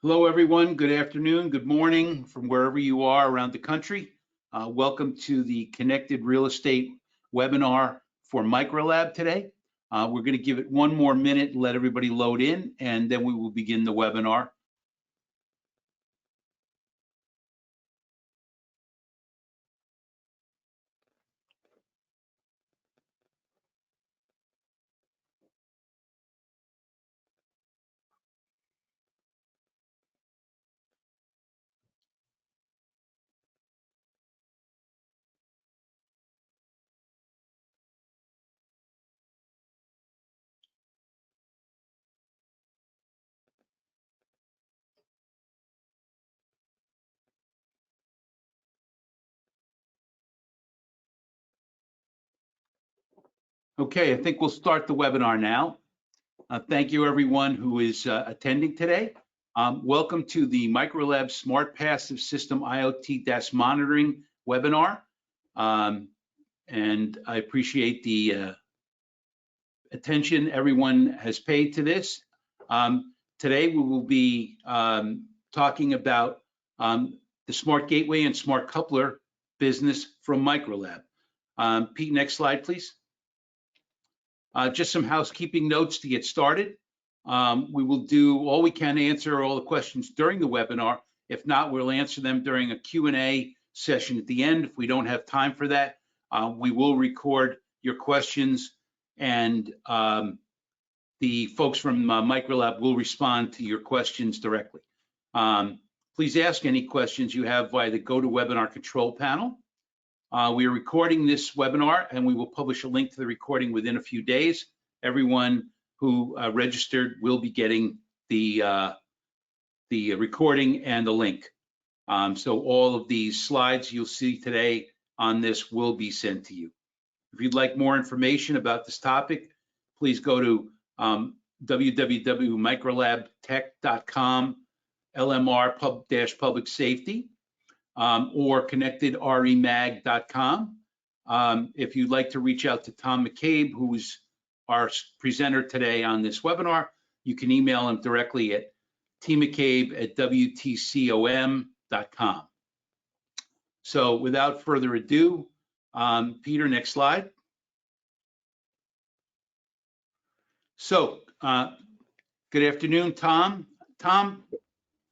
Hello, everyone. Good afternoon, good morning from wherever you are around the country. Welcome to the Connected Real Estate webinar for Microlab today. We're going to give it one more minute and let everybody load in, and then we will begin the webinar. Okay, I think we'll start the webinar now. Thank you, everyone who is attending today. Welcome to the Microlab Smart Passive System IoT DAS Monitoring webinar. And I appreciate the attention everyone has paid to this. Today we will be talking about the Smart Gateway and Smart Coupler business from Microlab. Pete, next slide, please. Just some housekeeping notes to get started. We will do all we can to answer all the questions during the webinar. If not, we'll answer them during a Q&A session at the end. If we don't have time for that, we will record your questions, and the folks from Microlab will respond to your questions directly. Please ask any questions you have via the GoToWebinar control panel. We are recording this webinar, and we will publish a link to the recording within a few days. Everyone who registered will be getting the recording and the link. So all of these slides you'll see today on this will be sent to you. If you'd like more information about this topic, please go to www.microlabtech.com, LMR-public safety, or connectedremag.com. If you'd like to reach out to Tom McCabe, who's our presenter today on this webinar, you can email him directly at tmccabe@wtcom.com. So without further ado, Peter, next slide. So good afternoon, Tom. Tom,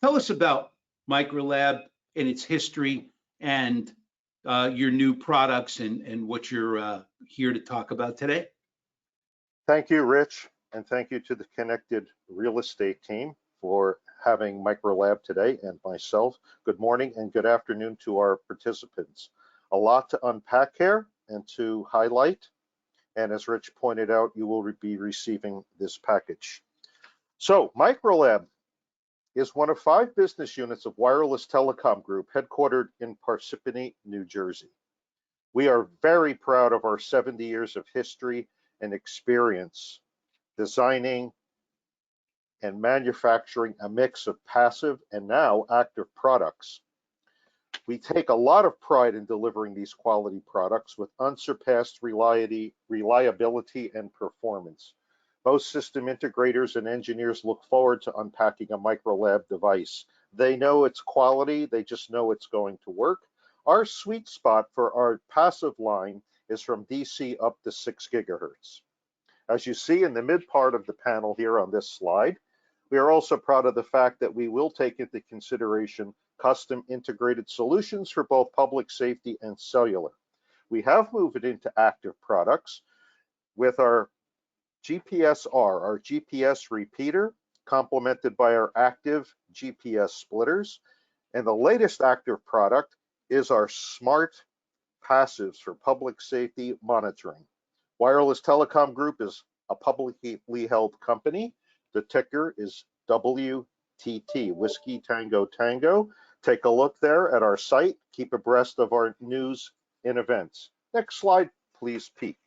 tell us about Microlab and its history and your new products and what you're here to talk about today. Thank you, Rich, and thank you to the Connected Real Estate team for having Microlab today and myself. Good morning and good afternoon to our participants. A lot to unpack here and to highlight, and as Rich pointed out, you will be receiving this package. So Microlab is one of 5 business units of Wireless Telecom Group headquartered in Parsippany, New Jersey. We are very proud of our 70 years of history and experience designing and manufacturing a mix of passive and now active products. We take a lot of pride in delivering these quality products with unsurpassed reliability and performance. Most system integrators and engineers look forward to unpacking a Microlab device. They know it's quality, they just know it's going to work. Our sweet spot for our passive line is from DC up to 6 gigahertz. As you see in the mid part of the panel here on this slide, we are also proud of the fact that we will take into consideration custom integrated solutions for both public safety and cellular. We have moved into active products with our GPS-R, our GPS repeater, complemented by our active GPS splitters. And the latest active product is our smart passives for public safety monitoring. Wireless Telecom Group is a publicly held company. The ticker is WTT, Whiskey Tango Tango. Take a look there at our site. Keep abreast of our news and events. Next slide, please, Pete.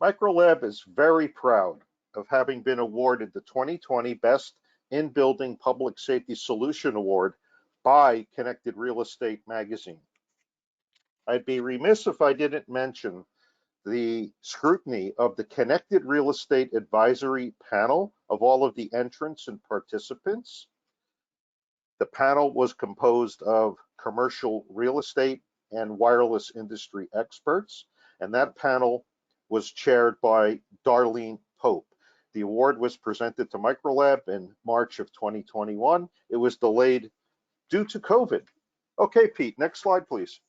Microlab is very proud of having been awarded the 2020 Best in Building Public Safety Solution Award by Connected Real Estate magazine. I'd be remiss if I didn't mention the scrutiny of the Connected Real Estate Advisory Panel of all of the entrants and participants. The panel was composed of commercial real estate and wireless industry experts, and that panel was chaired by Darlene Pope. The award was presented to Microlab in March of 2021. It was delayed due to COVID. Okay, Pete, next slide, please.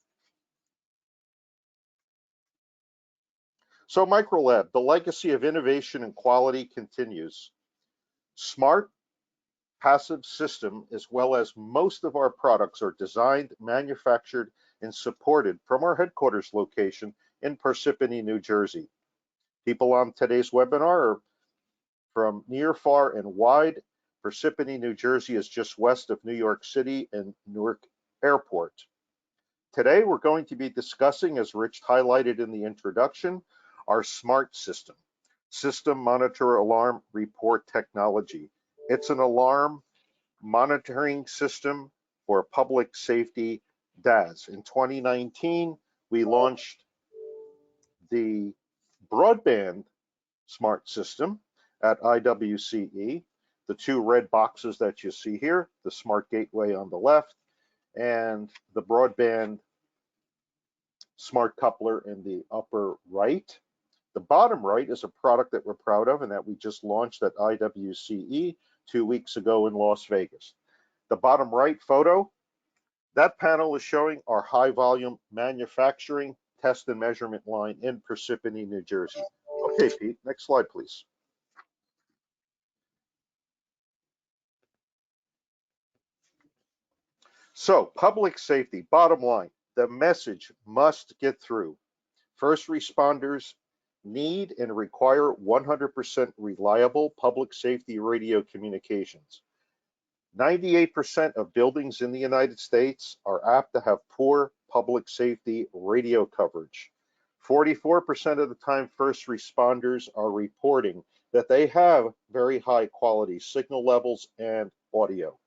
So Microlab, the legacy of innovation and quality continues. Smart, passive system, as well as most of our products, are designed, manufactured, and supported from our headquarters location in Parsippany, New Jersey. People on today's webinar are from near, far, and wide. Parsippany, New Jersey is just west of New York City and Newark Airport. Today, we're going to be discussing, as Rich highlighted in the introduction, our smart system, System Monitor Alarm Report Technology. It's an alarm monitoring system for public safety DAS. In 2019, we launched the broadband smart system at IWCE. The two red boxes that you see here, the smart gateway on the left and the broadband smart coupler in the upper right. The bottom right is a product that we're proud of and that we just launched at IWCE 2 weeks ago in Las Vegas. The bottom right photo, that panel is showing our high volume manufacturing test and measurement line in Parsippany, New Jersey. Okay, Pete, next slide, please. So public safety, bottom line, the message must get through. First responders need and require 100% reliable public safety radio communications. 98% of buildings in the United States are apt to have poor public safety radio coverage. 44% of the time, first responders are reporting that they have very high quality signal levels and audio.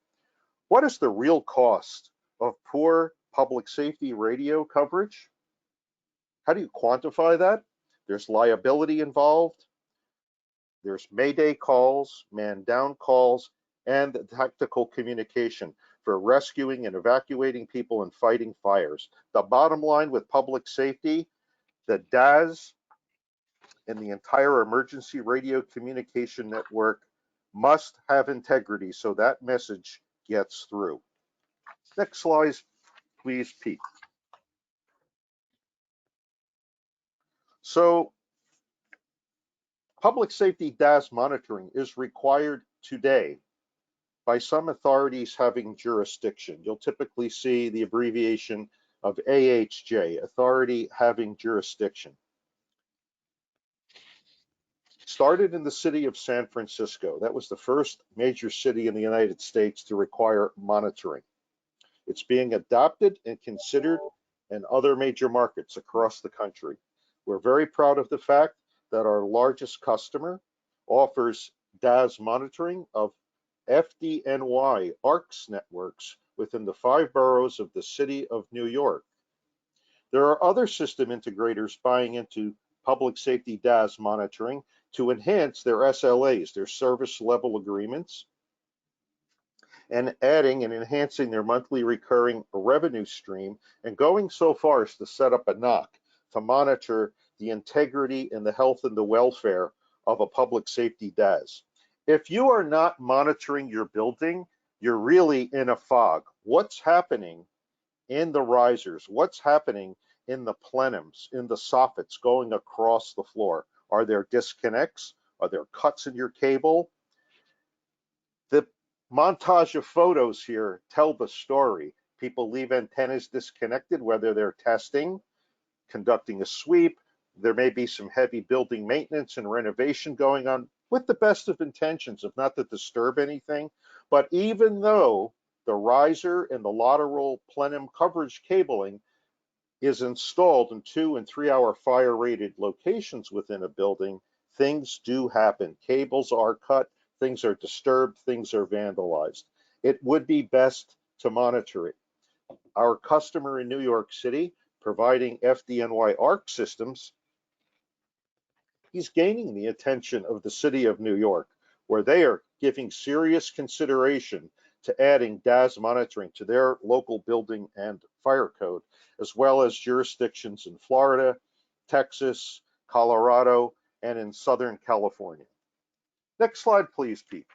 What is the real cost of poor public safety radio coverage? How do you quantify that? There's liability involved. There's mayday calls, man down calls, and tactical communication for rescuing and evacuating people and fighting fires. The bottom line with public safety, the DAS and the entire emergency radio communication network must have integrity so that message gets through. Next slide, please, Pete. So public safety DAS monitoring is required today by some authorities having jurisdiction. You'll typically see the abbreviation of AHJ, authority having jurisdiction. Started in the city of San Francisco. That was the first major city in the United States to require monitoring. It's being adopted and considered in other major markets across the country. We're very proud of the fact that our largest customer offers DAS monitoring of FDNY ERRCS networks within the 5 boroughs of the city of New York. There are other system integrators buying into public safety DAS monitoring to enhance their SLAs, their service level agreements, and adding and enhancing their monthly recurring revenue stream, and going so far as to set up a NOC to monitor the integrity and the health and the welfare of a public safety DAS. If you are not monitoring your building, you're really in a fog. What's happening in the risers? What's happening in the plenums, in the soffits going across the floor? Are there disconnects? Are there cuts in your cable? The montage of photos here tell the story. People leave antennas disconnected, whether they're testing, conducting a sweep. There may be some heavy building maintenance and renovation going on with the best of intentions, if not to disturb anything. But even though the riser and the lateral plenum coverage cabling is installed in 2- and 3-hour fire rated locations within a building, things do happen. Cables are cut, things are disturbed, things are vandalized. It would be best to monitor it. Our customer in New York City, providing FDNY ERRCS systems, He's gaining the attention of the city of New York, where they are giving serious consideration to adding DAS monitoring to their local building and fire code, as well as jurisdictions in Florida, Texas, Colorado, and in Southern California. Next slide, please, Pete.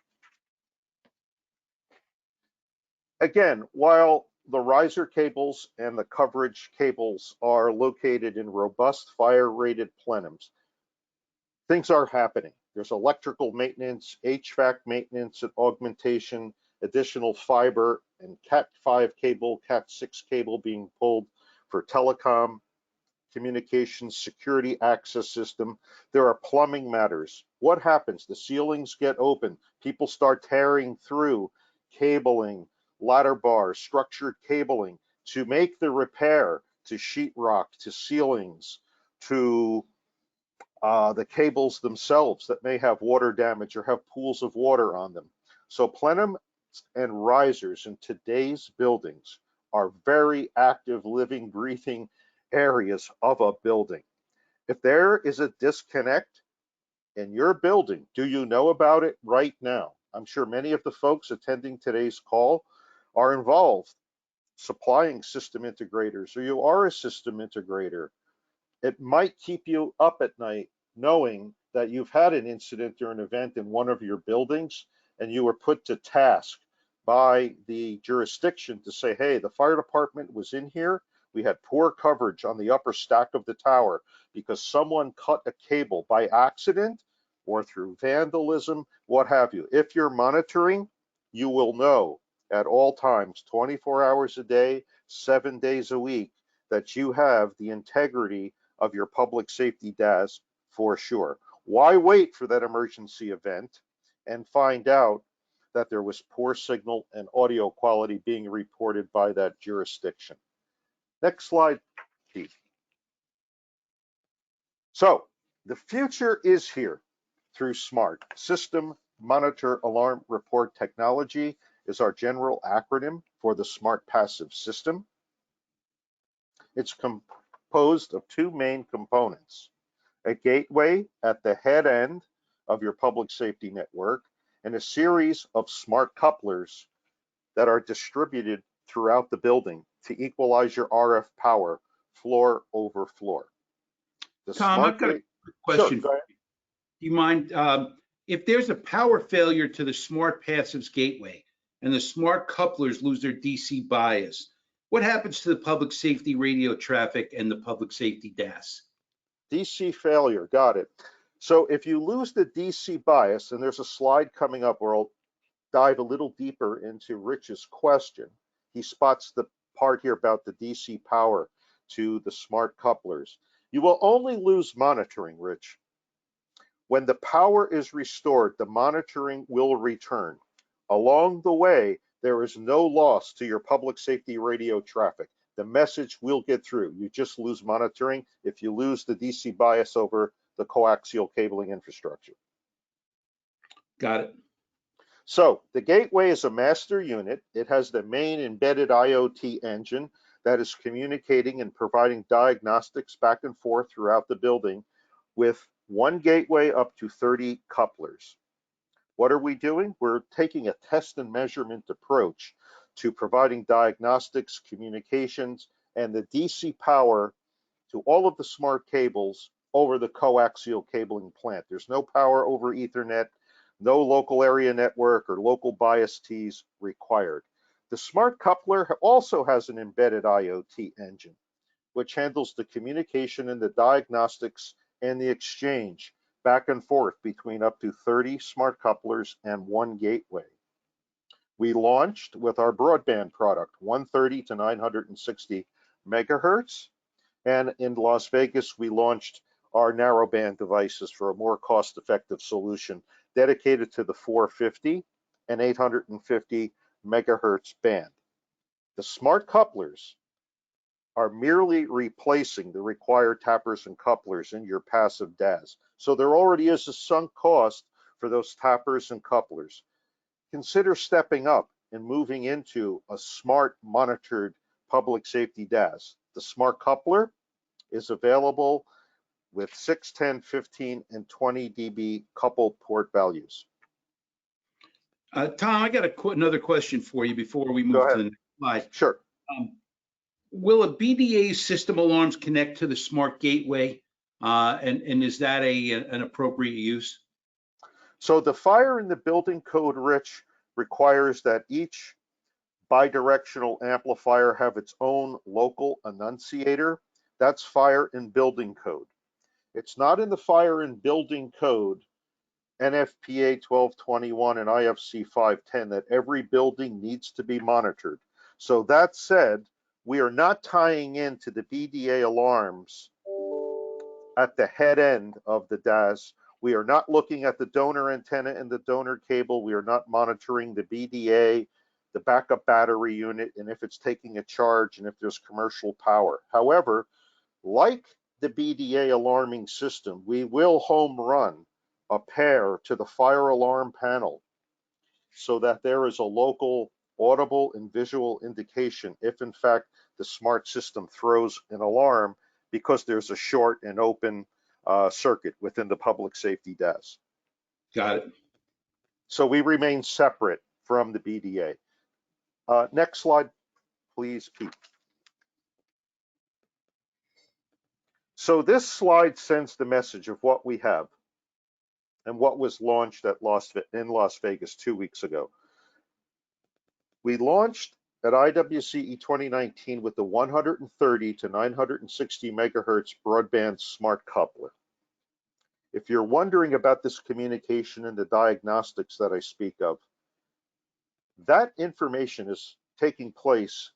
Again, while the riser cables and the coverage cables are located in robust fire-rated plenums, things are happening. There's electrical maintenance, HVAC maintenance and augmentation, additional fiber and Cat5 cable, Cat6 cable being pulled for telecom, communications, security access system. There are plumbing matters. What happens? The ceilings get open. People start tearing through cabling, ladder bars, structured cabling to make the repair to sheetrock, to ceilings, to the cables themselves that may have water damage or have pools of water on them. So plenum and risers in today's buildings are very active, living, breathing areas of a building. If there is a disconnect in your building, do you know about it right now? I'm sure many of the folks attending today's call are involved supplying system integrators, or you are a system integrator. It might keep you up at night knowing that you've had an incident or an event in one of your buildings and you were put to task by the jurisdiction to say, hey, the fire department was in here. We had poor coverage on the upper stack of the tower because someone cut a cable by accident or through vandalism, what have you. If you're monitoring, you will know at all times, 24 hours a day, 7 days a week, that you have the integrity of your public safety DAS for sure. Why wait for that emergency event and find out that there was poor signal and audio quality being reported by that jurisdiction? Next slide, Pete. So the future is here through SMART. System Monitor Alarm Report Technology is our general acronym for the SMART Passive System. It's composed of two main components: a gateway at the head end of your public safety network, and a series of smart couplers that are distributed throughout the building to equalize your RF power floor over floor. Tom, I've got a quick question. Sure, Do you mind, if there's a power failure to the Smart Passives gateway and the smart couplers lose their DC bias, what happens to the public safety radio traffic and the public safety DAS? DC failure, got it. So if you lose the DC bias, and there's a slide coming up where I'll dive a little deeper into Rich's question. He spots the part here about the DC power to the smart couplers. You will only lose monitoring, Rich. When the power is restored, the monitoring will return. Along the way, there is no loss to your public safety radio traffic. The message will get through. You just lose monitoring if you lose the DC bias over the coaxial cabling infrastructure. Got it. So the gateway is a master unit. It has the main embedded IoT engine that is communicating and providing diagnostics back and forth throughout the building with one gateway up to 30 couplers. What are we doing? We're taking a test and measurement approach to providing diagnostics, communications, and the DC power to all of the smart cables over the coaxial cabling plant. There's no power over Ethernet, no local area network or local bias tees required. The smart coupler also has an embedded IoT engine, which handles the communication and the diagnostics and the exchange back and forth between up to 30 smart couplers and one gateway. We launched with our broadband product, 130 to 960 megahertz. And in Las Vegas, we launched our narrowband devices for a more cost-effective solution dedicated to the 450 and 850 megahertz band. The smart couplers are merely replacing the required tappers and couplers in your passive DAS. So there already is a sunk cost for those tappers and couplers. Consider stepping up and moving into a smart monitored public safety DAS. The smart coupler is available with 6, 10, 15, and 20 dB coupled port values. Tom, I got another question for you before we Go move to ahead. the next slide. Sure. Will a BDA system alarms connect to the smart gateway? And is that an appropriate use? So the fire in the building code, Rich, requires that each bidirectional amplifier have its own local annunciator. That's fire in building code. It's not in the fire in building code, NFPA 1221 and IFC 510, that every building needs to be monitored. So that said, we are not tying into the BDA alarms at the head end of the DAS. We are not looking at the donor antenna and the donor cable. We are not monitoring the BDA, the backup battery unit, and if it's taking a charge and if there's commercial power. However, like the BDA alarming system, we will home run a pair to the fire alarm panel so that there is a local audible and visual indication if in fact the smart system throws an alarm because there's a short and open circuit within the public safety DAS. Got it. So we remain separate from the BDA. Next slide, please, Pete. So this slide sends the message of what we have and what was launched at in Las Vegas 2 weeks ago. We launched at IWCE 2019 with the 130 to 960 megahertz broadband smart coupler. If you're wondering about this communication and the diagnostics that I speak of, that information is taking place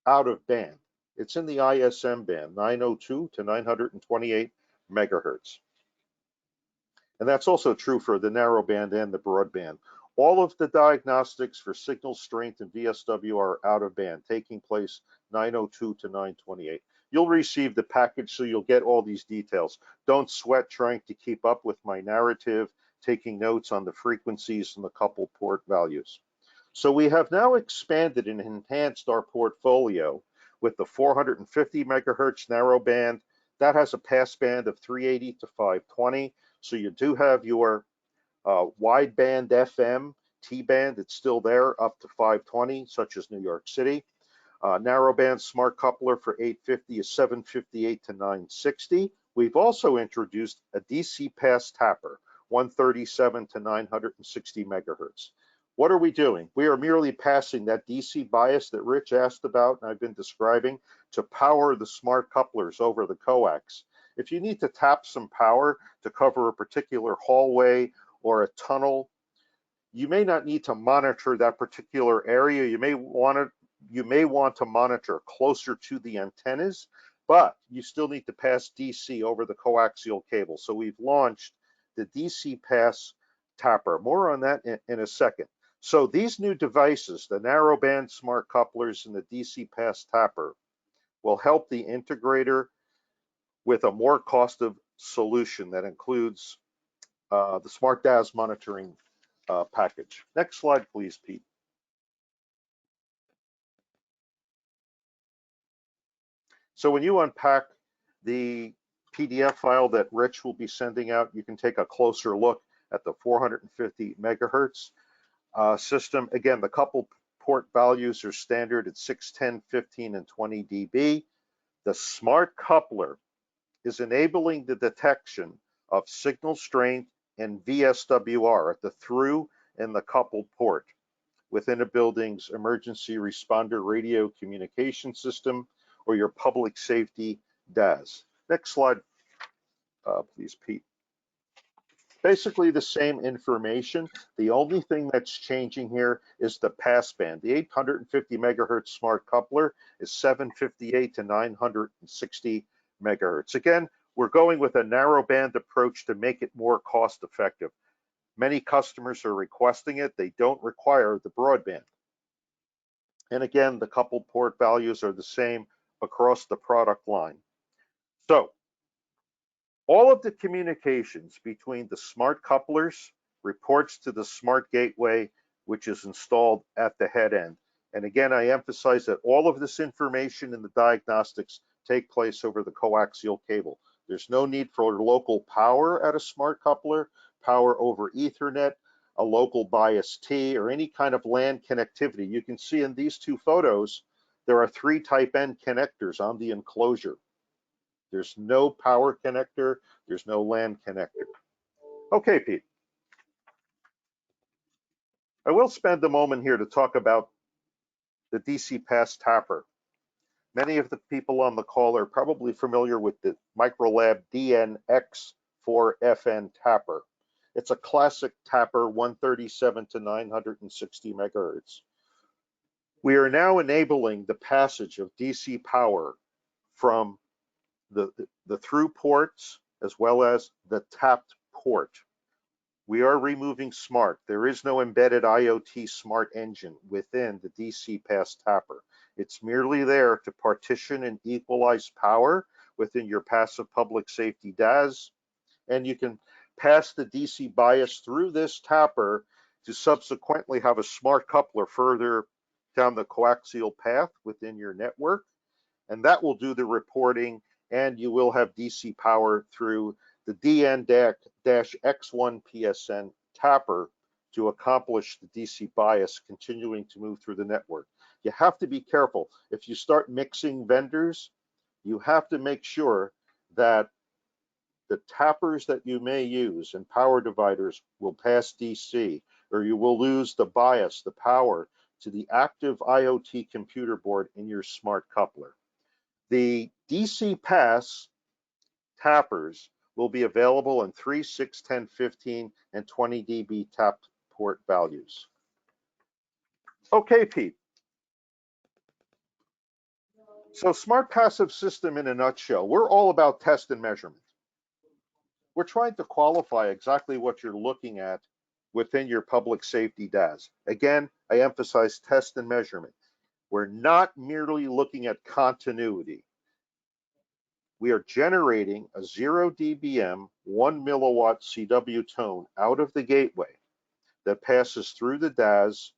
out of band. It's in the ISM band, 902 to 928 megahertz. And that's also true for the narrowband and the broadband. All of the diagnostics for signal strength and VSW are out of band, taking place 902 to 928. You'll receive the package, so you'll get all these details. Don't sweat trying to keep up with my narrative, taking notes on the frequencies and the coupled port values. So we have now expanded and enhanced our portfolio with the 450 megahertz narrowband. That has a passband of 380 to 520. So you do have your wideband FM, T-band, it's still there up to 520, such as New York City. Narrowband smart coupler for 850 is 758 to 960. We've also introduced a DC pass tapper, 137 to 960 megahertz. What are we doing? We are merely passing that DC bias that Rich asked about and I've been describing to power the smart couplers over the coax. If you need to tap some power to cover a particular hallway or a tunnel, you may not need to monitor that particular area. You may want to monitor closer to the antennas, but you still need to pass DC over the coaxial cable. So we've launched the DC pass tapper. More on that in a second. So these new devices, the narrowband smart couplers and the DC pass tapper, will help the integrator with a more cost-effective solution that includes the smart DAS monitoring package. Next slide, please, Pete. So when you unpack the PDF file that Rich will be sending out, you can take a closer look at the 450 megahertz system. Again, the coupled port values are standard at 6, 10, 15, and 20 dB. The smart coupler is enabling the detection of signal strength and VSWR at the through and the coupled port within a building's emergency responder radio communication system or your public safety DAS. Next slide, please, Pete. Basically the same information. The only thing that's changing here is the passband. The 850 megahertz smart coupler is 758 to 960 megahertz. Again, we're going with a narrowband approach to make it more cost effective. Many customers are requesting it. They don't require the broadband. And again, the coupled port values are the same across the product line. So all of the communications between the smart couplers reports to the smart gateway, which is installed at the head end. And again, I emphasize that all of this information in the diagnostics take place over the coaxial cable. There's no need for local power at a smart coupler, power over Ethernet, a local bias T, or any kind of LAN connectivity. You can see in these two photos, there are 3 type N connectors on the enclosure. There's no power connector, there's no LAN connector. Okay, Pete. I will spend a moment here to talk about the DC Pass Tapper. Many of the people on the call are probably familiar with the Microlab DNX4FN Tapper. It's a classic tapper, 137 to 960 megahertz. We are now enabling the passage of DC power from the through ports as well as the tapped port. We are removing smart. There is no embedded IoT smart engine within the DC Pass Tapper. It's merely there to partition and equalize power within your passive public safety DAS, and you can pass the DC bias through this tapper to subsequently have a smart coupler further down the coaxial path within your network, and that will do the reporting, and you will have DC power through the DN-X1 PSN tapper to accomplish the DC bias continuing to move through the network. You have to be careful. If you start mixing vendors, you have to make sure that the tappers that you may use and power dividers will pass DC, or you will lose the bias, the power to the active IoT computer board in your smart coupler. The DC Pass tappers will be available in 3, 6, 10, 15, and 20 dB tapped port values. Okay, Pete. So smart passive system in a nutshell, we're all about test and measurement. We're trying to qualify exactly what you're looking at within your public safety DAS. Again, I emphasize test and measurement. We're not merely looking at continuity. We are generating a 0 dBm, 1 milliwatt CW tone out of the gateway that passes through the DAS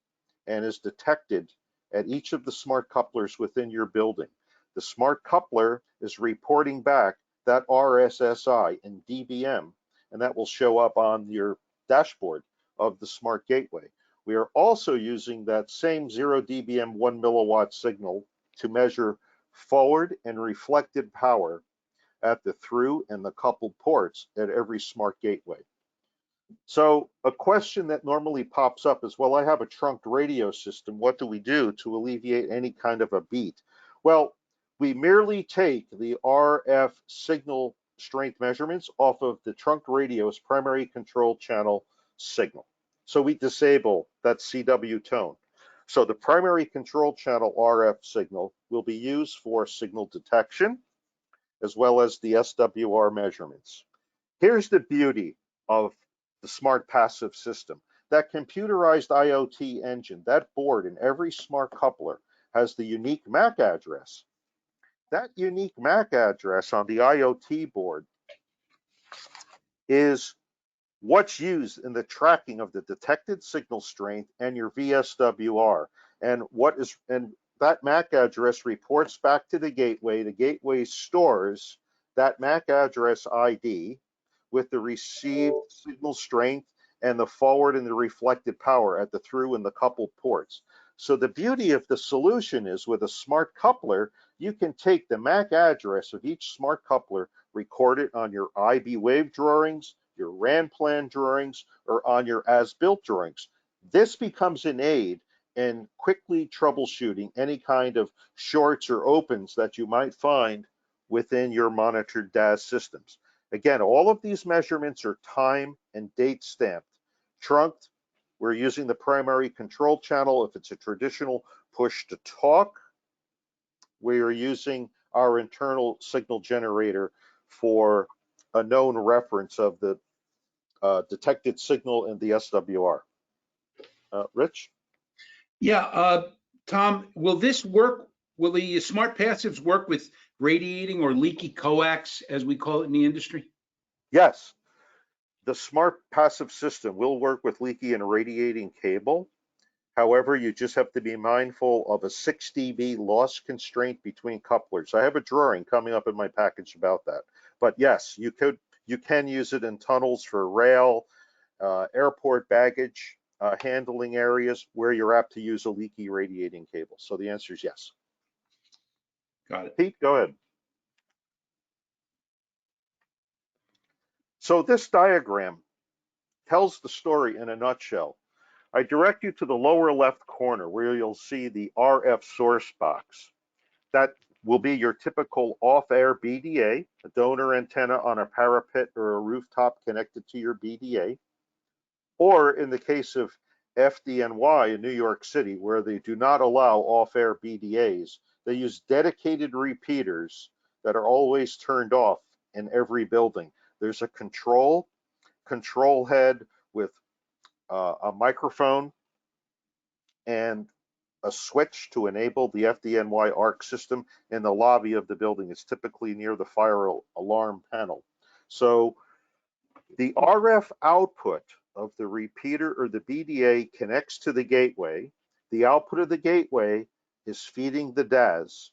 and is detected at each of the smart couplers within your building. The smart coupler is reporting back that RSSI in dBm, and that will show up on your dashboard of the smart gateway. We are also using that same 0 dBm 1 milliwatt signal to measure forward and reflected power at the through and the coupled ports at every smart gateway. So a question that normally pops up is, well, I have a trunked radio system. What do we do to alleviate any kind of a beat? Well, we merely take the RF signal strength measurements off of the trunked radio's primary control channel signal. So we disable that CW tone. So the primary control channel RF signal will be used for signal detection as well as the SWR measurements. Here's the beauty of the smart passive system. That computerized IoT engine, that board in every smart coupler has the unique MAC address. That unique MAC address on the IoT board is what's used in the tracking of the detected signal strength and your VSWR. And that MAC address reports back to the gateway. The gateway stores that MAC address ID with the received signal strength and the forward and the reflected power at the through and the coupled ports. So the beauty of the solution is with a smart coupler, you can take the MAC address of each smart coupler, record it on your IB wave drawings, your RAN plan drawings, or on your as-built drawings. This becomes an aid in quickly troubleshooting any kind of shorts or opens that you might find within your monitored DAS systems. Again, all of these measurements are time and date stamped. Trunked, we're using the primary control channel. If it's a traditional push to talk, we are using our internal signal generator for a known reference of the detected signal in the SWR. Rich? Yeah, Tom, will this work? Will the smart passives work with radiating or leaky coax, as we call it in the industry? Yes. The smart passive system will work with leaky and radiating cable. However, you just have to be mindful of a 6 dB loss constraint between couplers. I have a drawing coming up in my package about that. But yes, you can use it in tunnels for rail, airport baggage handling areas where you're apt to use a leaky radiating cable. So the answer is yes. Got it. Pete, go ahead. So this diagram tells the story in a nutshell. I direct you to the lower left corner where you'll see the RF source box. That will be your typical off-air BDA, a donor antenna on a parapet or a rooftop connected to your BDA. Or in the case of FDNY in New York City, where they do not allow off-air BDAs, they use dedicated repeaters that are always turned off in every building. There's a control head with a microphone and a switch to enable the FDNY ARC system in the lobby of the building. It's typically near the fire alarm panel. So the RF output of the repeater or the BDA connects to the gateway. The output of the gateway is feeding the DAS.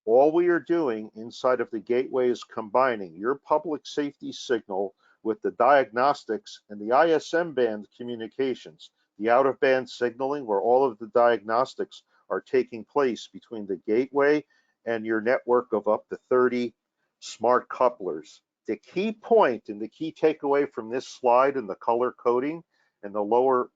All we are doing inside of the gateway is combining your public safety signal with the diagnostics and the ISM band communications, the out-of-band signaling where all of the diagnostics are taking place between the gateway and your network of up to 30 smart couplers. The key point and the key takeaway from this slide and the color coding in the lower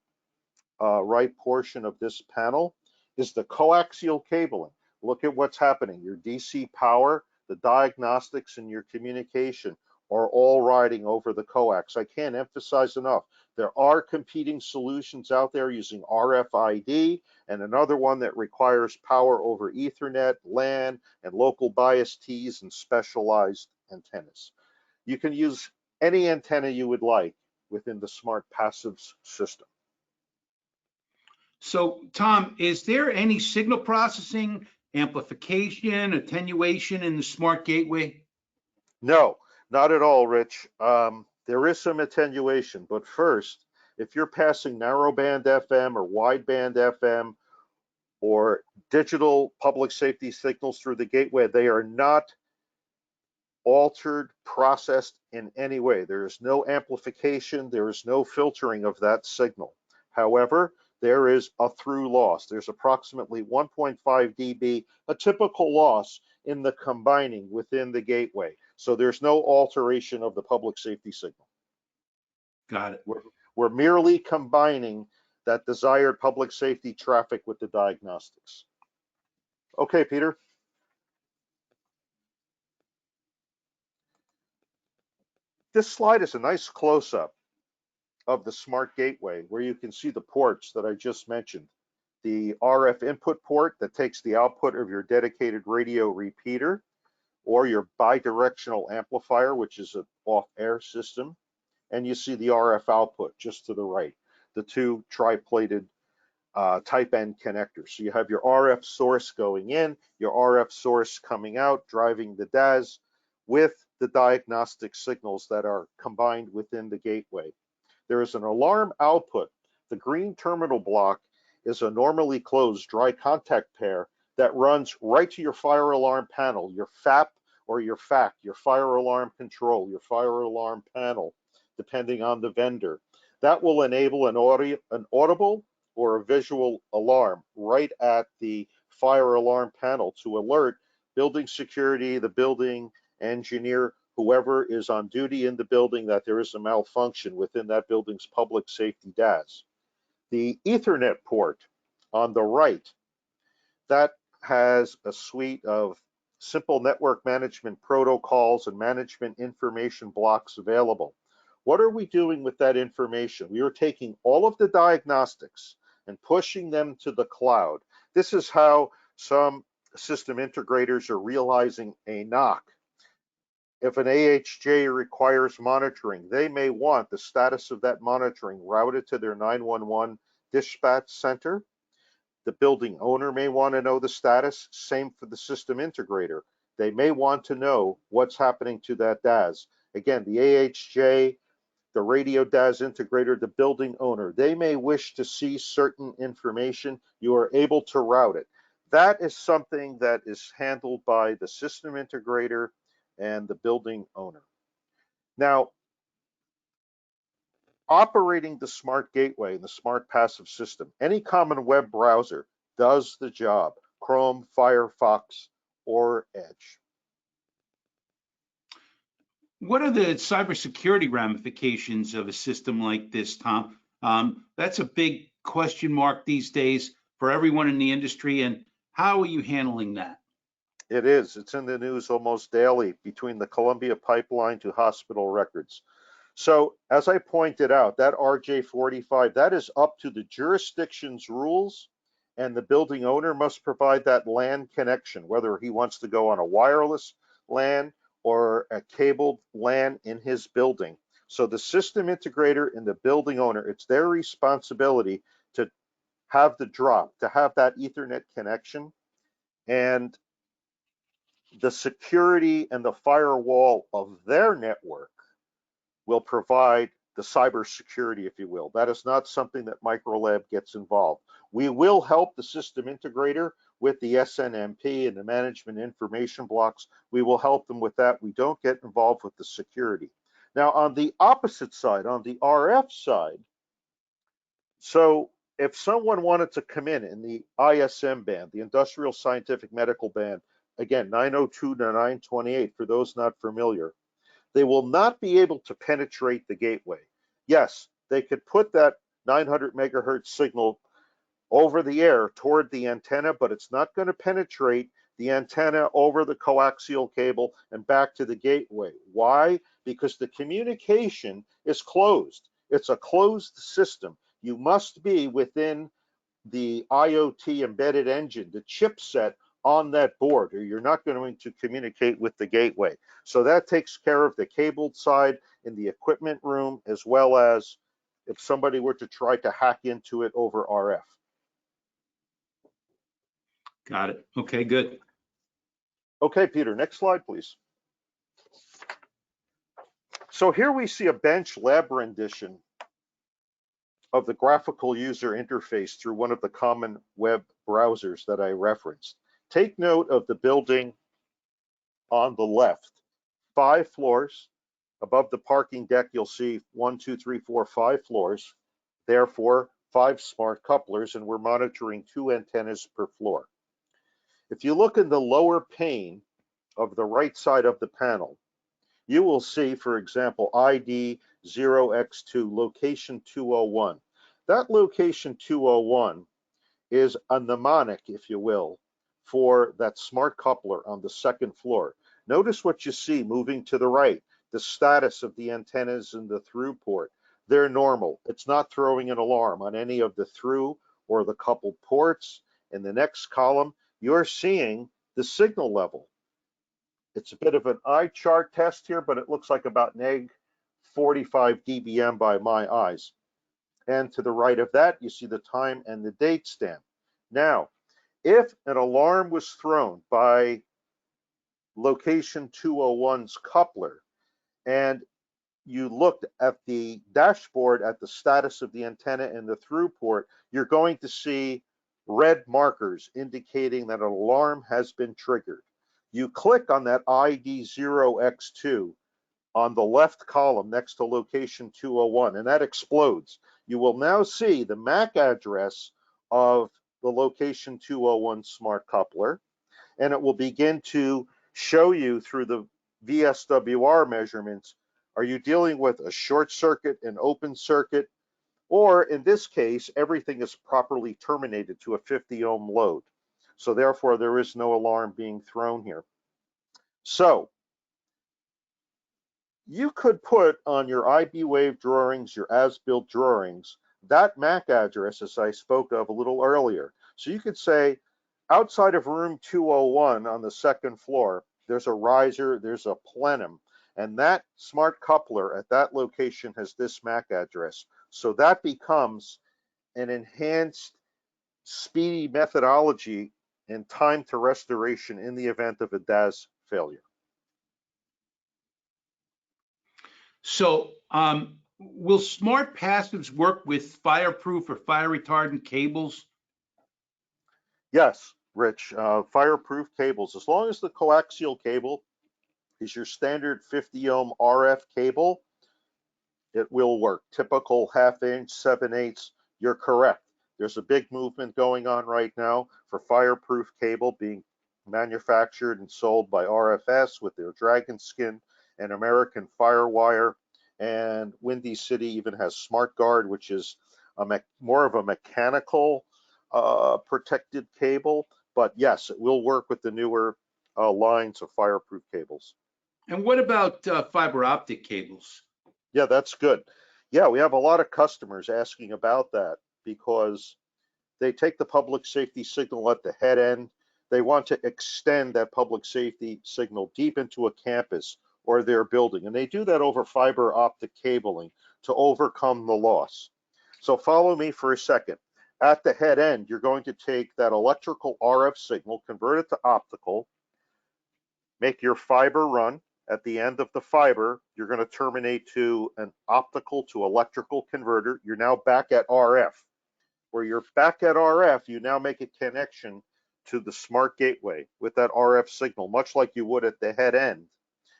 right portion of this panel is the coaxial cabling. Look at what's happening. Your DC power, the diagnostics, and your communication are all riding over the coax. I can't emphasize enough. There are competing solutions out there using RFID and another one that requires power over Ethernet, LAN, and local bias Ts and specialized antennas. You can use any antenna you would like within the smart passives system. So, Tom, is there any signal processing, amplification, attenuation in the smart gateway? No, not at all, Rich. There is some attenuation, but first, if you're passing narrowband FM or wideband FM or digital public safety signals through the gateway, they are not altered, processed in any way. There is no amplification, there is no filtering of that signal. However, there is a through loss. There's approximately 1.5 dB, a typical loss in the combining within the gateway. So there's no alteration of the public safety signal. Got it. We're merely combining that desired public safety traffic with the diagnostics. Okay, Peter. This slide is a nice close-up of the smart gateway where you can see the ports that I just mentioned. The RF input port that takes the output of your dedicated radio repeater or your bidirectional amplifier, which is an off-air system. And you see the RF output just to the right, the two tri-plated type N connectors. So you have your RF source going in, your RF source coming out, driving the DAS with the diagnostic signals that are combined within the gateway. There is an alarm output. The green terminal block is a normally closed dry contact pair that runs right to your fire alarm panel, your FAP or your FAC, your fire alarm control, your fire alarm panel, depending on the vendor. That will enable an audible or a visual alarm right at the fire alarm panel to alert building security, the building engineer, whoever is on duty in the building that there is a malfunction within that building's public safety DAS. The Ethernet port on the right, that has a suite of simple network management protocols and management information blocks available. What are we doing with that information? We are taking all of the diagnostics and pushing them to the cloud. This is how some system integrators are realizing a knock. If an AHJ requires monitoring, they may want the status of that monitoring routed to their 911 dispatch center. The building owner may want to know the status, same for the system integrator. They may want to know what's happening to that DAS. Again, the AHJ, the radio DAS integrator, the building owner, they may wish to see certain information. You are able to route it. That is something that is handled by the system integrator and the building owner. Now, operating the smart gateway and the smart passive system, any common web browser does the job, Chrome, Firefox, or Edge. What are the cybersecurity ramifications of a system like this, Tom? That's a big question mark these days for everyone in the industry. And how are you handling that? It is. It's in the news almost daily, between the Columbia pipeline to hospital records. So as I pointed out, that RJ45, that is up to the jurisdiction's rules, and the building owner must provide that LAN connection, whether he wants to go on a wireless LAN or a cabled LAN in his building. So the system integrator and the building owner, it's their responsibility to have the drop, to have that Ethernet connection, and the security and the firewall of their network will provide the cybersecurity, if you will. That is not something that Microlab gets involved. We will help the system integrator with the SNMP and the management information blocks. We will help them with that. We don't get involved with the security. Now, on the opposite side, on the RF side, so if someone wanted to come in the ISM band, the Industrial Scientific Medical band, again, 902 to 928, for those not familiar, they will not be able to penetrate the gateway. Yes, they could put that 900 megahertz signal over the air toward the antenna, but it's not going to penetrate the antenna over the coaxial cable and back to the gateway. Why? Because the communication is closed. It's a closed system. You must be within the IoT embedded engine, the chipset on that board, or you're not going to communicate with the gateway. So that takes care of the cabled side in the equipment room, as well as if somebody were to try to hack into it over RF. Got it. Okay, good. Okay, Peter, next slide, please. So here we see a bench lab rendition of the graphical user interface through one of the common web browsers that I referenced. Take note of the building on the left. 5 floors. Above the parking deck, you'll see 1, 2, 3, 4, 5 floors. Therefore, 5 smart couplers, and we're monitoring 2 antennas per floor. If you look in the lower pane of the right side of the panel, you will see, for example, ID 0x2, location 201. That location 201 is a mnemonic, if you will, for that smart coupler on the second floor. Notice what you see moving to the right, the status of the antennas in the through port. They're normal. It's not throwing an alarm on any of the through or the coupled ports. In the next column, you're seeing the signal level. It's a bit of an eye chart test here, but it looks like about neg 45 dBm by my eyes. And to the right of that, you see the time and the date stamp. Now, if an alarm was thrown by location 201's coupler, and you looked at the dashboard at the status of the antenna and the through port, you're going to see red markers indicating that an alarm has been triggered. You click on that ID 0x2 on the left column next to location 201, and that explodes. You will now see the MAC address of the location 201 smart coupler, and it will begin to show you through the VSWR measurements, are you dealing with a short circuit, an open circuit, or in this case, everything is properly terminated to a 50 ohm load. So therefore, there is no alarm being thrown here. So you could put on your IBWave drawings, your as-built drawings, that MAC address, as I spoke of a little earlier. So you could say, outside of room 201 on the second floor, there's a riser, there's a plenum, and that smart coupler at that location has this MAC address. So that becomes an enhanced speedy methodology and time to restoration in the event of a DAS failure. So will smart passives work with fireproof or fire retardant cables? Yes, Rich, fireproof cables, as long as the coaxial cable is your standard 50 ohm RF cable. It will work. Typical 1/2 inch, 7/8. You're correct. There's a big movement going on right now for fireproof cable being manufactured and sold by RFS with their Dragon Skin and American Firewire. And Windy City even has Smart Guard, which is more of a mechanical protected cable. But yes, it will work with the newer lines of fireproof cables. And what about fiber optic cables? Yeah, that's good. Yeah, we have a lot of customers asking about that because they take the public safety signal at the head end. They want to extend that public safety signal deep into a campus or their building. And they do that over fiber optic cabling to overcome the loss. So follow me for a second. At the head end, you're going to take that electrical RF signal, convert it to optical, make your fiber run. At the end of the fiber, you're going to terminate to an optical to electrical converter. You're now back at RF. Where you're back at RF, you now make a connection to the smart gateway with that RF signal, much like you would at the head end.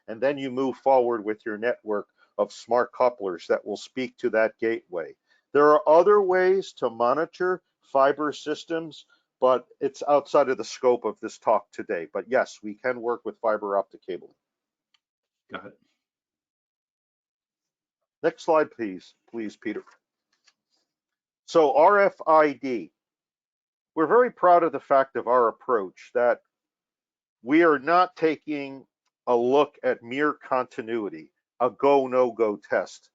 And then you move forward with your network of smart couplers that will speak to that gateway. There are other ways to monitor fiber systems, but it's outside of the scope of this talk today. But yes, we can work with fiber optic cabling. Got it. Next slide, please, Peter. So RFID. We're very proud of the fact of our approach that we are not taking a look at mere continuity, a go, no go test.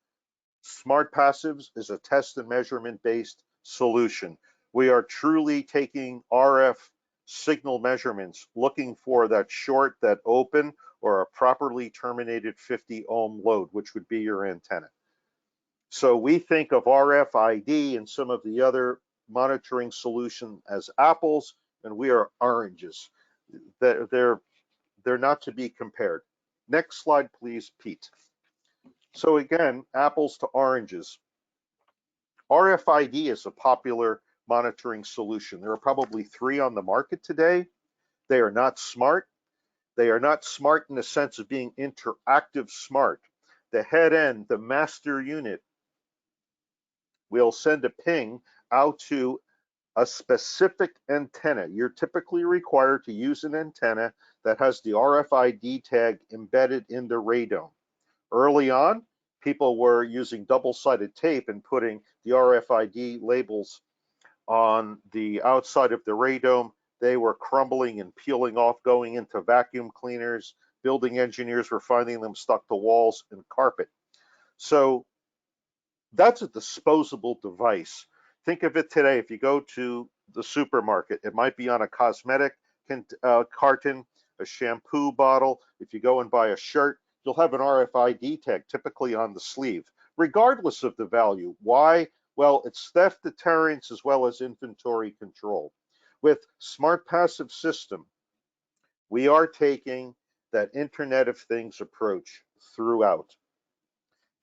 Smart Passives is a test and measurement based solution. We are truly taking RF signal measurements, looking for that short, that open, or a properly terminated 50 ohm load, which would be your antenna. So we think of RFID and some of the other monitoring solution as apples, and we are oranges. They're not to be compared. Next slide, please, Pete. So again, apples to oranges. RFID is a popular monitoring solution. There are probably 3 on the market today. They are not smart. They are not smart in the sense of being interactive smart. The head end, the master unit, will send a ping out to a specific antenna. You're typically required to use an antenna that has the RFID tag embedded in the radome. Early on, people were using double-sided tape and putting the RFID labels on the outside of the radome. They were crumbling and peeling off, going into vacuum cleaners. Building engineers were finding them stuck to walls and carpet. So that's a disposable device. Think of it today. If you go to the supermarket, it might be on a cosmetic carton, a shampoo bottle. If you go and buy a shirt, you'll have an RFID tag typically on the sleeve, regardless of the value. Why? Well, it's theft deterrence as well as inventory control. With Smart Passive System, we are taking that Internet of Things approach throughout.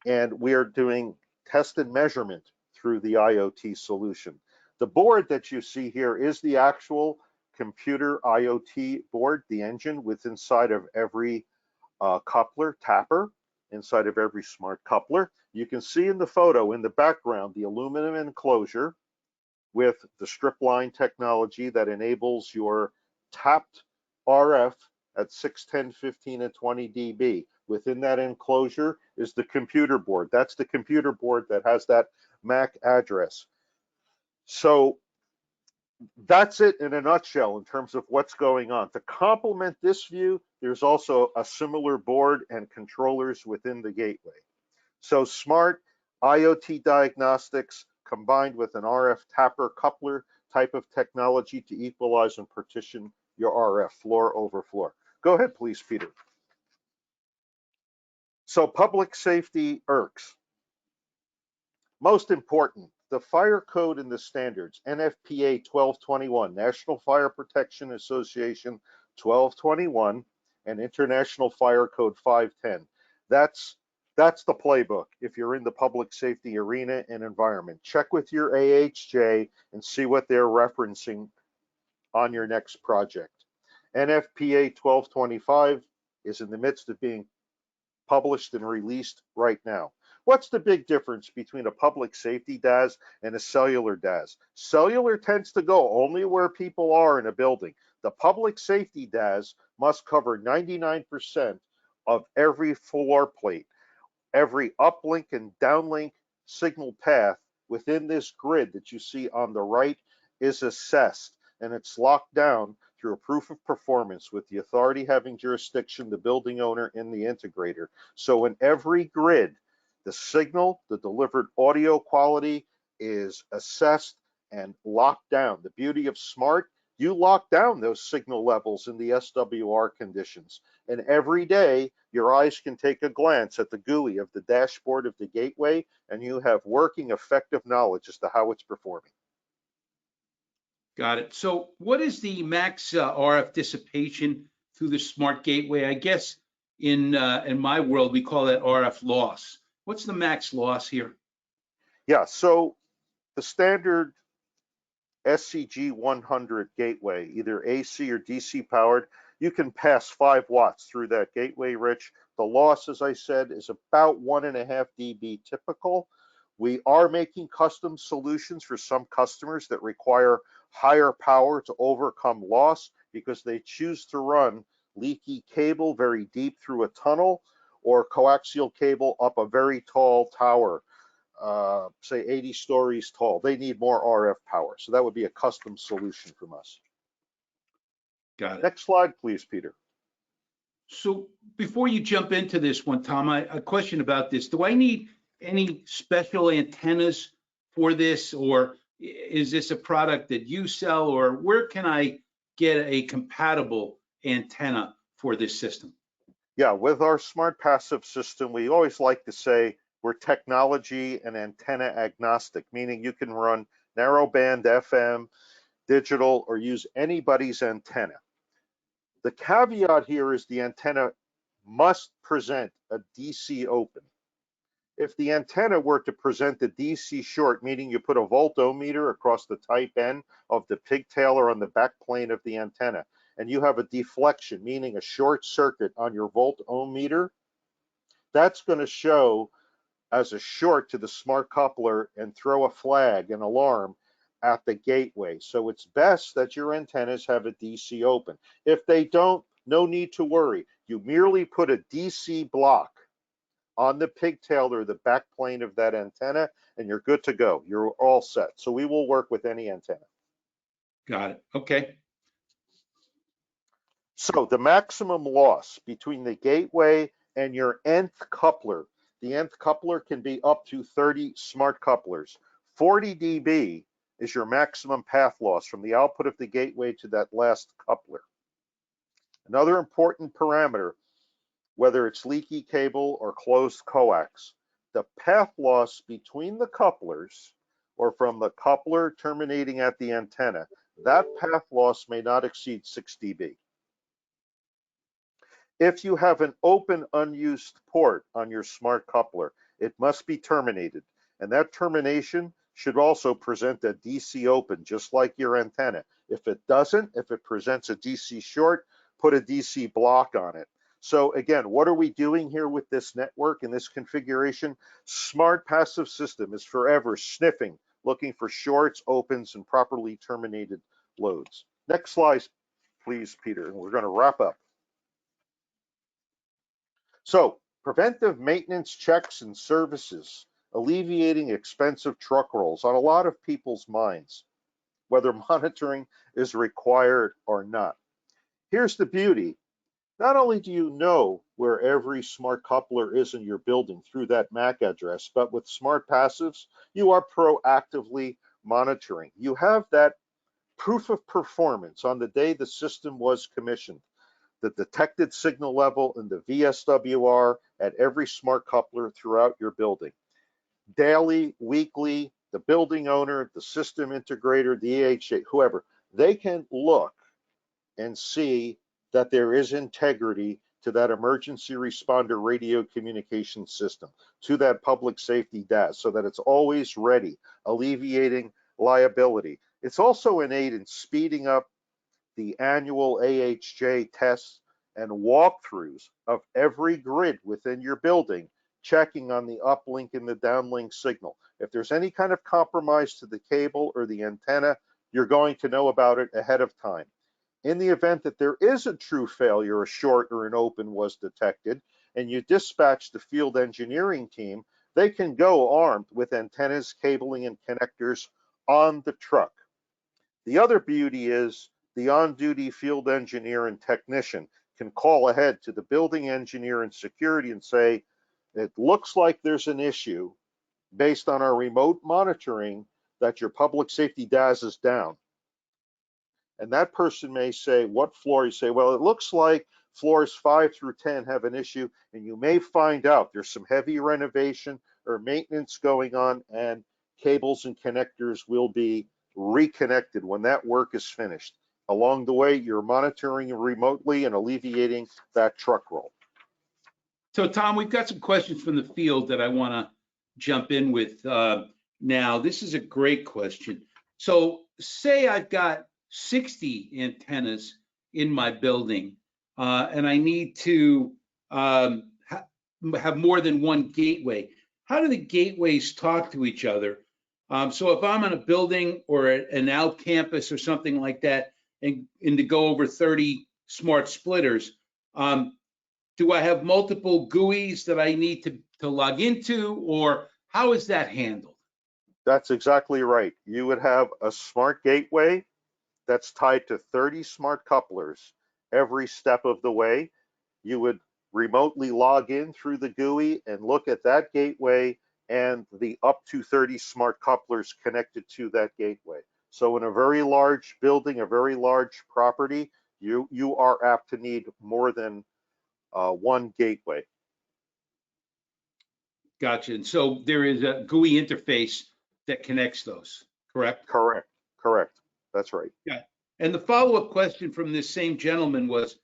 And we are doing test and measurement through the IoT solution. The board that you see here is the actual computer IoT board, the engine with inside of every coupler, tapper, inside of every smart coupler. You can see in the photo in the background the aluminum enclosure with the strip line technology that enables your tapped RF at 6, 10, 15, and 20 dB. Within that enclosure is the computer board. That's the computer board that has that MAC address. So that's it in a nutshell in terms of what's going on. To complement this view, there's also a similar board and controllers within the gateway. So smart IoT diagnostics combined with an RF tapper coupler type of technology to equalize and partition your RF floor over floor. Go ahead, please, Peter. So public safety ERRCS. Most important, the fire code and the standards, NFPA 1221, National Fire Protection Association 1221, and International Fire Code 510. That's the playbook if you're in the public safety arena and environment. Check with your AHJ and see what they're referencing on your next project. NFPA 1225 is in the midst of being published and released right now. What's the big difference between a public safety DAS and a cellular DAS? Cellular tends to go only where people are in a building. The public safety DAS must cover 99% of every floor plate. Every uplink and downlink signal path within this grid that you see on the right is assessed, and it's locked down through a proof of performance with the authority having jurisdiction, the building owner, and the integrator. So in every grid, the signal, the delivered audio quality is assessed and locked down. The beauty of smart, you lock down those signal levels in the SWR conditions. And every day, your eyes can take a glance at the GUI of the dashboard of the gateway, and you have working, effective knowledge as to how it's performing. Got it. So what is the max RF dissipation through the smart gateway? I guess in my world, we call that RF loss. What's the max loss here? Yeah, so the standard SCG 100 gateway, either AC or DC powered, you can pass 5 watts through that gateway, Rich. The loss, as I said, is about 1.5 dB typical. We are making custom solutions for some customers that require higher power to overcome loss because they choose to run leaky cable very deep through a tunnel or coaxial cable up a very tall tower. Say 80 stories tall. They need more RF power. So that would be a custom solution from us. Got it. Next slide, please, Peter. So before you jump into this one, Tom, a question about this. Do I need any special antennas for this, or is this a product that you sell, or where can I get a compatible antenna for this system? Yeah, with our smart passive system, we always like to say we're technology and antenna agnostic, meaning you can run narrowband FM, digital, or use anybody's antenna. The caveat here is the antenna must present a DC open. If the antenna were to present a DC short, meaning you put a voltometer across the type N of the pigtail or on the back plane of the antenna, and you have a deflection, meaning a short circuit on your voltometer, that's going to show as a short to the smart coupler and throw a flag, an alarm at the gateway. So it's best that your antennas have a DC open. If they don't, no need to worry. You merely put a DC block on the pigtail or the back plane of that antenna, and you're good to go. You're all set. So we will work with any antenna. Got it. Okay. So the maximum loss between the gateway and your nth coupler, the nth coupler can be up to 30 smart couplers. 40 dB is your maximum path loss from the output of the gateway to that last coupler. Another important parameter, whether it's leaky cable or closed coax, the path loss between the couplers or from the coupler terminating at the antenna, that path loss may not exceed 6 dB. If you have an open unused port on your smart coupler, it must be terminated, and that termination should also present a DC open, just like your antenna. If it doesn't, if it presents a DC short, put a DC block on it. So again, what are we doing here with this network and this configuration? Smart passive system is forever sniffing, looking for shorts, opens, and properly terminated loads. Next slide, please, Peter, and we're going to wrap up. So preventive maintenance checks and services, alleviating expensive truck rolls on a lot of people's minds, whether monitoring is required or not. Here's the beauty. Not only do you know where every smart coupler is in your building through that MAC address, but with smart passives, you are proactively monitoring. You have that proof of performance on the day the system was commissioned, the detected signal level and the VSWR at every smart coupler throughout your building. Daily, weekly, the building owner, the system integrator, the EHA, whoever, they can look and see that there is integrity to that emergency responder radio communication system, to that public safety DAS, so that it's always ready, alleviating liability. It's also an aid in speeding up the annual AHJ tests and walkthroughs of every grid within your building, checking on the uplink and the downlink signal. If there's any kind of compromise to the cable or the antenna, you're going to know about it ahead of time. In the event that there is a true failure, a short or an open was detected, and you dispatch the field engineering team, they can go armed with antennas, cabling, and connectors on the truck. The other beauty is the on-duty field engineer and technician can call ahead to the building engineer and security and say, it looks like there's an issue based on our remote monitoring that your public safety DAS is down. And that person may say, what floor? You say, well, it looks like floors 5 through 10 have an issue, and you may find out there's some heavy renovation or maintenance going on, and cables and connectors will be reconnected when that work is finished. Along the way, you're monitoring remotely and alleviating that truck roll. So Tom, we've got some questions from the field that I want to jump in with now. This is a great question. So say I've got 60 antennas in my building and I need to have more than one gateway. How do the gateways talk to each other? So if I'm on a building or an out campus or something like that, and to go over 30 smart splitters, do I have multiple GUIs that I need to log into, or how is that handled? That's exactly right. You would have a smart gateway that's tied to 30 smart couplers every step of the way. You would remotely log in through the GUI and look at that gateway and the up to 30 smart couplers connected to that gateway. So in a very large building, a very large property, you are apt to need more than one gateway. Gotcha. And so there is a GUI interface that connects those, correct? Correct. That's right. Yeah. And the follow-up question from this same gentleman was,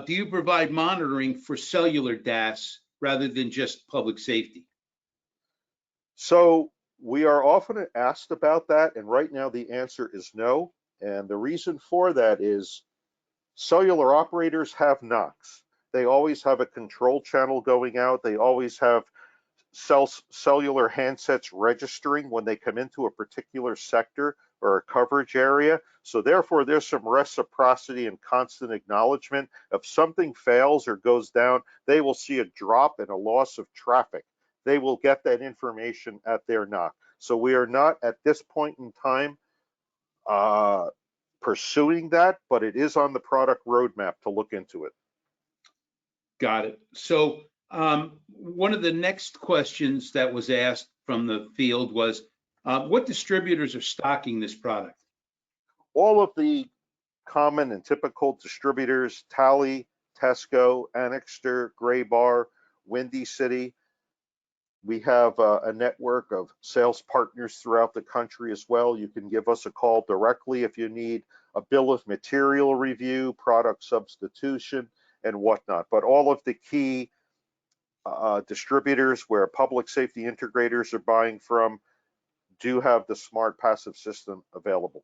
do you provide monitoring for cellular DAS rather than just public safety? So we are often asked about that, and right now the answer is no. And the reason for that is cellular operators have NOCs. They always have a control channel going out. They always have cellular handsets registering when they come into a particular sector or a coverage area. So therefore, there's some reciprocity and constant acknowledgement. If something fails or goes down, they will see a drop and a loss of traffic. They will get that information at their NOC. So we are not at this point in time pursuing that, but it is on the product roadmap to look into it. Got it. So one of the next questions that was asked from the field was, what distributors are stocking this product? All of the common and typical distributors, Tally, Tesco, Annixter, Graybar, Windy City. We have a network of sales partners throughout the country as well. You can give us a call directly if you need a bill of material review, product substitution, and whatnot. But all of the key distributors where public safety integrators are buying from do have the smart passive system available.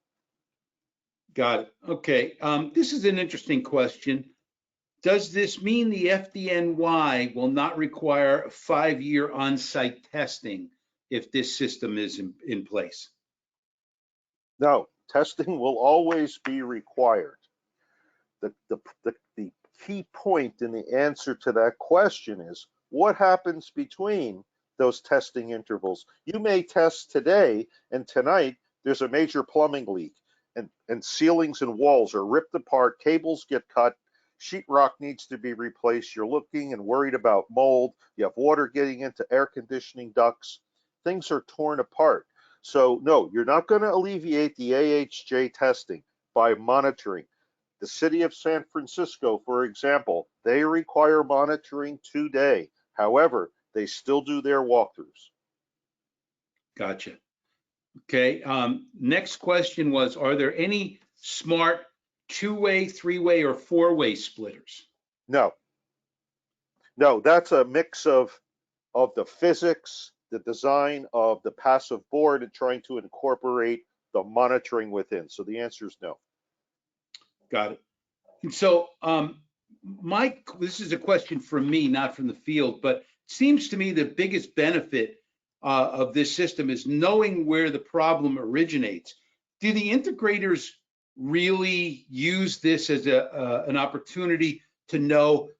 Got it. Okay. This is an interesting question. Does this mean the FDNY will not require a 5-year on-site testing if this system is in place? No, testing will always be required. The key point in the answer to that question is what happens between those testing intervals. You may test today, and tonight there's a major plumbing leak, and ceilings and walls are ripped apart, cables get cut, sheetrock needs to be replaced, you're looking and worried about mold, you have water getting into air conditioning ducts, things are torn apart. So no, you're not going to alleviate the AHJ testing by monitoring. The city of San Francisco, for example, they require monitoring today. However, they still do their walkthroughs. Gotcha. Okay. Next question was, are there any smart 2-way, 3-way, or 4-way splitters? No, that's a mix of the physics, the design of the passive board, and trying to incorporate the monitoring within. So the answer is no. Got it. And so Mike, this is a question from me, not from the field, but it seems to me the biggest benefit of this system is knowing where the problem originates. Do the integrators really use this as an opportunity to know,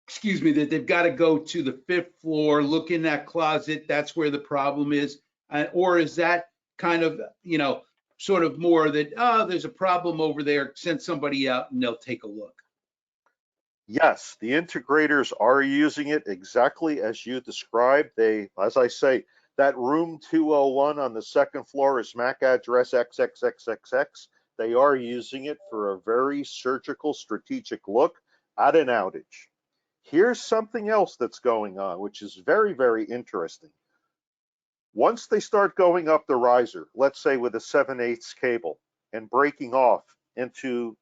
excuse me, that they've got to go to the 5th floor, look in that closet, that's where the problem is? Or is that kind of, sort of more that, oh, there's a problem over there, send somebody out and they'll take a look? Yes, the integrators are using it exactly as you described. They, as I say, that room 201 on the 2nd floor is MAC address XXXXX. They are using it for a very surgical, strategic look at an outage. Here's something else that's going on, which is very, very interesting. Once they start going up the riser, let's say with a 7/8 cable, and breaking off into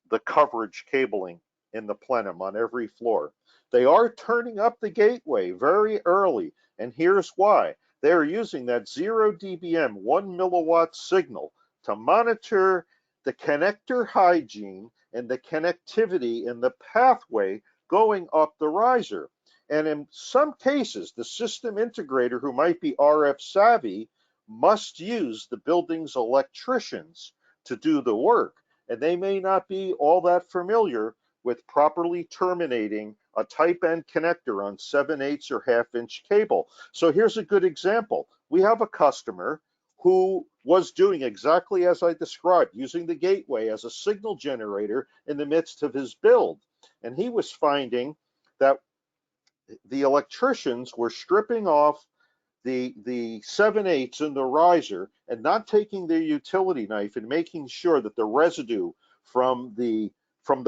the coverage cabling in the plenum on every floor, they are turning up the gateway very early. And here's why. They're using that 0 dBm 1 milliwatt signal to monitor the connector hygiene and the connectivity in the pathway going up the riser. And in some cases, the system integrator who might be RF savvy must use the building's electricians to do the work. And they may not be all that familiar with properly terminating a type N connector on 7/8 or 1/2 inch cable. So here's a good example. We have a customer who was doing exactly as I described, using the gateway as a signal generator in the midst of his build. And he was finding that the electricians were stripping off the 7/8 in the riser and not taking their utility knife and making sure that the residue from the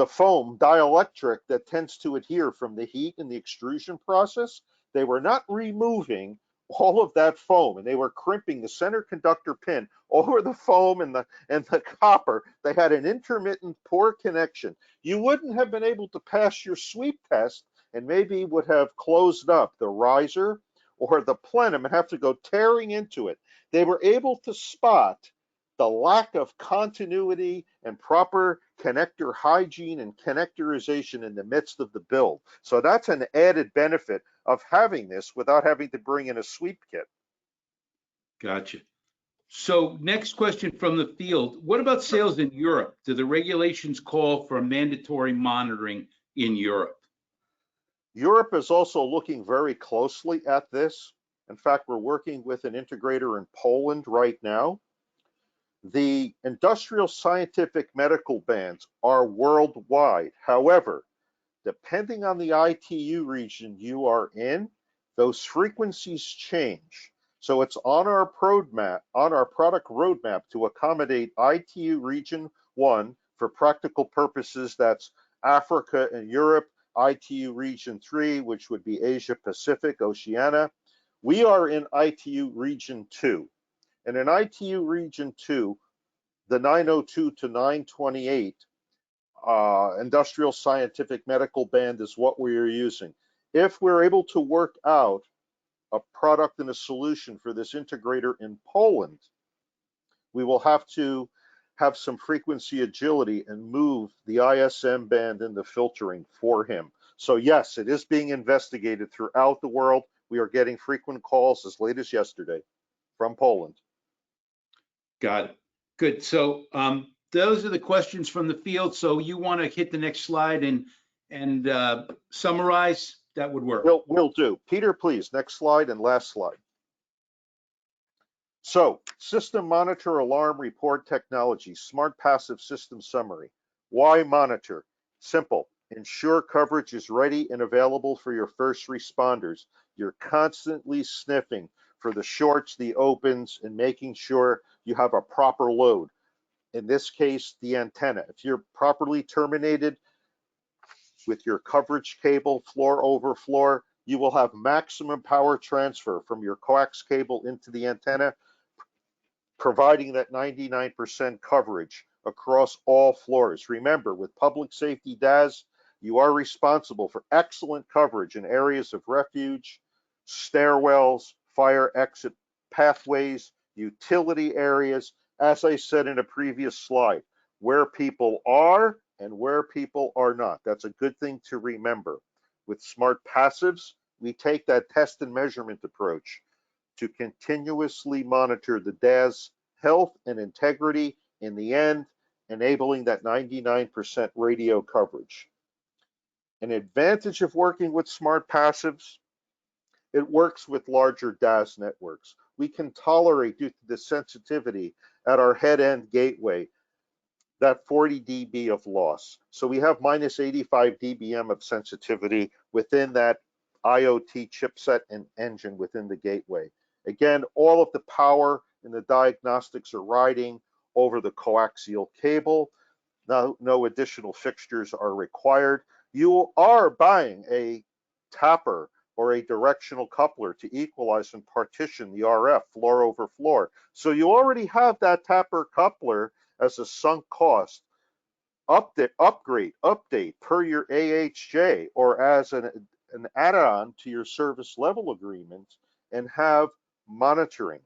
foam dielectric that tends to adhere from the heat in the extrusion process, they were not removing all of that foam, and they were crimping the center conductor pin over the foam and the copper. They had an intermittent poor connection. You wouldn't have been able to pass your sweep test and maybe would have closed up the riser or the plenum and have to go tearing into it. They were able to spot the lack of continuity and proper connector hygiene and connectorization in the midst of the build. So that's an added benefit of having this without having to bring in a sweep kit. Gotcha. So next question from the field. What about sales in Europe? Do the regulations call for mandatory monitoring in Europe? Europe is also looking very closely at this. In fact, we're working with an integrator in Poland right now. The industrial, scientific, medical bans are worldwide. However, depending on the ITU region you are in, those frequencies change. So it's on our product roadmap to accommodate ITU region 1 for practical purposes. That's Africa and Europe. ITU region 3, which would be Asia Pacific, Oceania. We are in ITU region 2. And in ITU region 2, the 902 to 928 industrial, scientific, medical band is what we are using. If we're able to work out a product and a solution for this integrator in Poland, we will have to have some frequency agility and move the ISM band and the filtering for him. So yes, it is being investigated throughout the world. We are getting frequent calls as late as yesterday from Poland. Got it. Good. So those are the questions from the field. So you want to hit the next slide and summarize? That would work. Will do. Peter, please, next slide and last slide. So, system monitor alarm report technology, smart passive system summary. Why monitor? Simple. Ensure coverage is ready and available for your first responders. You're constantly sniffing for the shorts, the opens, and making sure you have a proper load. In this case, the antenna. If you're properly terminated with your coverage cable, floor over floor, you will have maximum power transfer from your coax cable into the antenna, providing that 99% coverage across all floors. Remember, with public safety DAS, you are responsible for excellent coverage in areas of refuge, stairwells, fire exit pathways, utility areas, as I said in a previous slide, where people are and where people are not. That's a good thing to remember. With smart passives, we take that test and measurement approach to continuously monitor the DAS health and integrity, in the end, enabling that 99% radio coverage. An advantage of working with smart passives, it works with larger DAS networks. We can tolerate, due to the sensitivity at our head-end gateway, that 40 dB of loss. So we have minus 85 dBm of sensitivity within that IoT chipset and engine within the gateway. Again, all of the power and the diagnostics are riding over the coaxial cable. No additional fixtures are required. You are buying a tapper or a directional coupler to equalize and partition the RF floor over floor. So you already have that tapper coupler as a sunk cost. Upgrade, update per your AHJ or as an add-on to your service level agreement, and have monitoring,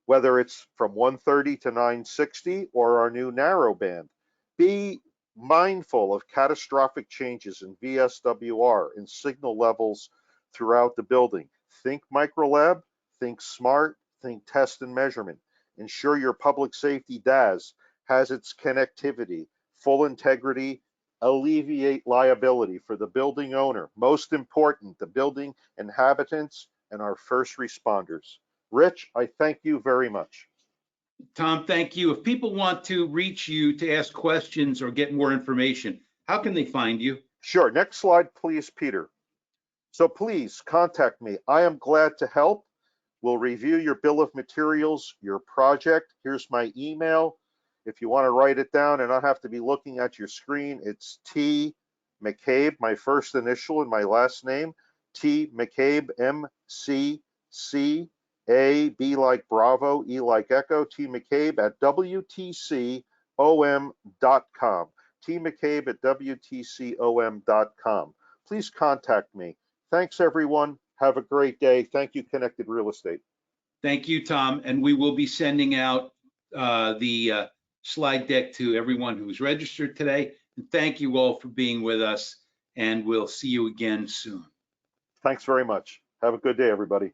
whether it's from 130 to 960 or our new narrowband. Be mindful of catastrophic changes in VSWR and signal levels throughout the building. Think Microlab, think smart, think test and measurement. Ensure your public safety DAS has its connectivity, full integrity, alleviate liability for the building owner. Most important, the building inhabitants and our first responders. Rich, I thank you very much. Tom, thank you. If people want to reach you to ask questions or get more information, how can they find you? Sure. Next slide, please, Peter. So please contact me. I am glad to help. We'll review your bill of materials, your project. Here's my email. If you want to write it down and not have to be looking at your screen, it's T McCabe, my first initial and my last name, T McCabe, M-C-C-A, B like Bravo, E like Echo, T McCabe at WTCOM.com. T McCabe at WTCOM.com. Please contact me. Thanks, everyone. Have a great day. Thank you, Connected Real Estate. Thank you, Tom. And we will be sending out the slide deck to everyone who's registered today. And thank you all for being with us, and we'll see you again soon. Thanks very much. Have a good day, everybody.